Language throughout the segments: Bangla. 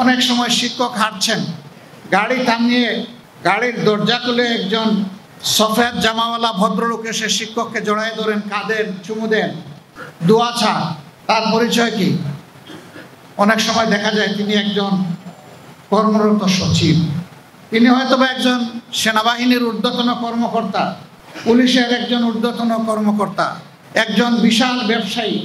অনেক সময় শিক্ষক হাঁটছেন, গাড়ি থামিয়ে গাড়ির দরজা খুলে একজন সফেদ জামাওয়ালা ভদ্রলোক এসে শিক্ষককে জড়ায় ধরেন, কাঁদেন, চুমু দেন, দোয়া চান। তার পরিচয় কি? অনেক সময় দেখা যায় তিনি একজন কর্মরত সচিব, তিনি হয়তো বা একজন সেনাবাহিনীর ঊর্ধ্বতন কর্মকর্তা, পুলিশের একজন ঊর্ধ্বতন কর্মকর্তা, একজন বিশাল ব্যবসায়ী।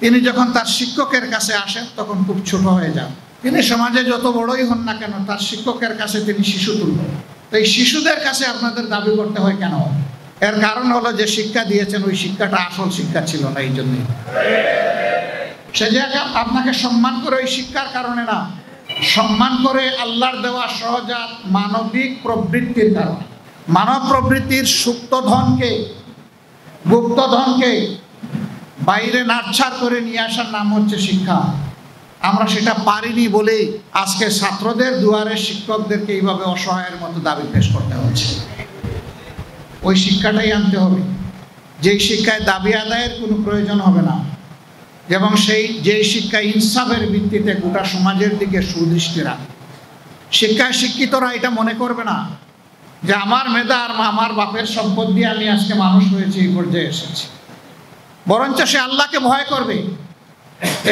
তিনি যখন তার শিক্ষকের কাছে আসেন তখন খুব ছোট হয়ে যান। তিনি সমাজে যত বড়ই হন না কেন, তার শিক্ষকের কাছে তিনি শিশু তুল্য। তো এই শিশুদের কাছে আপনাদের দাবি করতে হয় কেন? এর কারণ হলো যে শিক্ষা দিয়েছেন ওই শিক্ষাটা আসল শিক্ষা ছিল না। এই জন্যই সে জায়গা আপনাকে সম্মান করে ওই শিক্ষার কারণে না, সম্মান করে আল্লাহর দেওয়া সহজাত মানবিক প্রবৃত্তির কারণে। মানব প্রবৃত্তির সুপ্ত ধনকে, গুপ্ত ধনকে বাইরে নাড়ছাড় করে নিয়ে আসার নাম হচ্ছে শিক্ষা। আমরা সেটা পারিনি বলেই আজকে ছাত্রদের দুয়ারে শিক্ষকদেরকে এইভাবে অসহায়ের মতো দাবি পেশ করতে হচ্ছে। ওই শিক্ষাটাই আনতে হবে, যেই শিক্ষায় দাবি আদায়ের কোনো প্রয়োজন হবে না, এবং যেই শিক্ষা ইনসাফের ভিত্তিতে গোটা সমাজের দিকে সুদৃষ্টি রাখে। শিক্ষায় শিক্ষিতরা এটা মনে করবে না যে আমার মেধা আর আমার বাপের সম্পদ দিয়ে আমি আজকে মানুষ হয়েছি, এই পর্যায়ে এসেছি। বরঞ্চ সে আল্লাহকে ভয় করবে।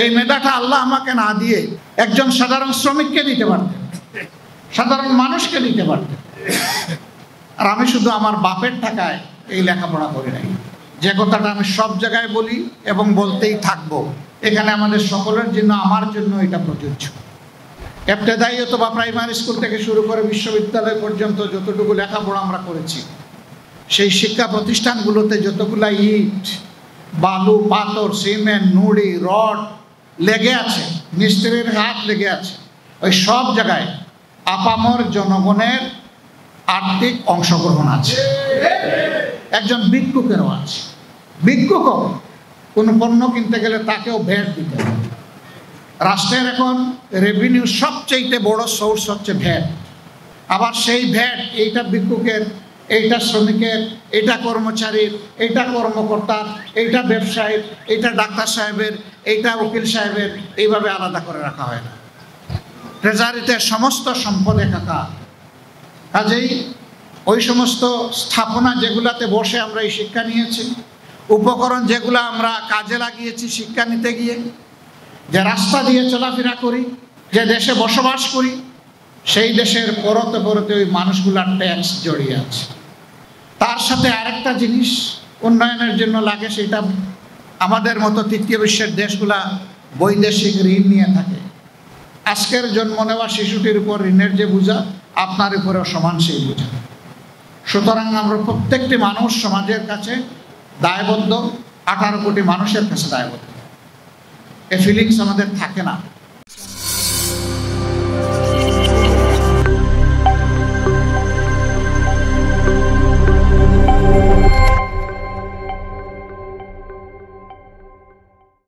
এই মেধাটা আল্লাহ আমাকে না দিয়ে একজন সাধারণ শ্রমিককে দিতে পারতেন, সাধারণ মানুষকে দিতে পারতেন। আর আমি শুধু আমার বাপের টাকায় এই লেখাপড়া করি নাই, যে কথাটা আমি সব জায়গায় বলি এবং বলতেই থাকবো। এখানে আমাদের সকলের জন্য, আমার জন্য এটা প্রযোজ্য। ইবতেদায়ী অথবা প্রাইমারি স্কুল থেকে শুরু করে বিশ্ববিদ্যালয় পর্যন্ত যতটুকু লেখাপড়া আমরা করেছি, সেই শিক্ষা প্রতিষ্ঠানগুলোতে যতগুলা ইট, বালু, পাথর, সিমেন্ট, নুড়ি, রড লেগে আছে, মিস্ত্রির হাত লেগে আছে, ওই সব জায়গায় আপামর জনগণের আর্থিক অংশগ্রহণ আছে। একজন ভিক্ষুকেরও আছে। ভিক্ষুকও কোনো পণ্য কিনতে গেলে তাকেও ভ্যাট দিতে হবে। রাষ্ট্রের এখন রেভিনিউ সবচেয়ে বড় সোর্স হচ্ছে ভ্যাট। আবার সেই ভ্যাট এইটা ভিক্ষুকের, এইটা শ্রমিকের, এইটা কর্মচারীর, এইটা কর্মকর্তার, এইটা ব্যবসায়ীর, এইটা ডাক্তার সাহেবের, এইটা উকিল সাহেবের, এইভাবে আলাদা করে রাখা হয় না। ট্রেজারিতে সমস্ত সম্পদ একাকার। কাজেই ওই সমস্ত স্থাপনা যেগুলাতে বসে আমরা এই শিক্ষা নিয়েছি, উপকরণ যেগুলো আমরা কাজে লাগিয়েছি শিক্ষা নিতে গিয়ে, যে রাস্তা দিয়ে চলাফেরা করি, যে দেশে বসবাস করি, সেই দেশের পরতে পরতে ওই মানুষগুলার ট্যাক্স জড়িয়ে আছে। তার সাথে আরেকটা জিনিস উন্নয়নের জন্য লাগে, সেটা আমাদের মতো তৃতীয় বিশ্বের দেশগুলা বৈদেশিক ঋণ নিয়ে থাকে। আজকের জন্ম নেওয়া শিশুটির উপর ঋণের যে বোঝা, আপনার উপরেও সমান সেই বোঝা। সুতরাং আমরা প্রত্যেকটি মানুষ সমাজের কাছে দায়বদ্ধ, 18 কোটি মানুষের কাছে দায়বদ্ধ। এই ফিলিংস আমাদের থাকে না।